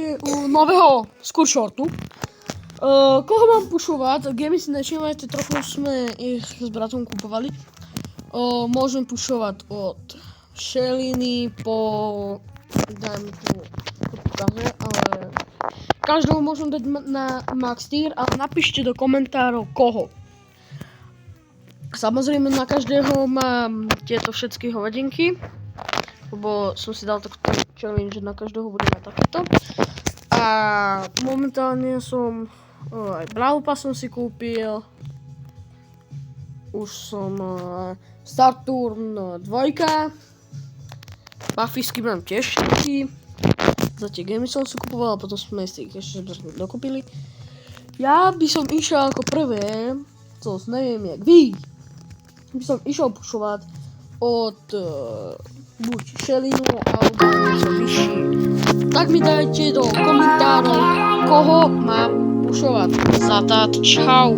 vítajte u nového Skurshortu. Koho mám pušovať? Gemy si nevšimajte, trochu sme ich s bratom kupovali. Môžem pušovať od Šeliny po... dajme tu ukáže, ale... každého môžem dať na max tier, ale napíšte do komentárov koho. Samozrejme na každého mám tieto všetky hovadinky, lebo som si dal takto challenge, že na každého bude mať takéto. A momentálne som aj Brawl Pass som si kúpil. Už som Saturn 2. Buffysky mám tiež 4. Za tie gemy som si kupoval a potom sme si ich ešte dokúpili. Ja by som išiel ako prvé, co neviem jak vy, by som išiel pušovať od buď Šelinu alebo niečo vyšší. Tak mi dajte do komentárov, koho mám pušovať. Zatát, čau.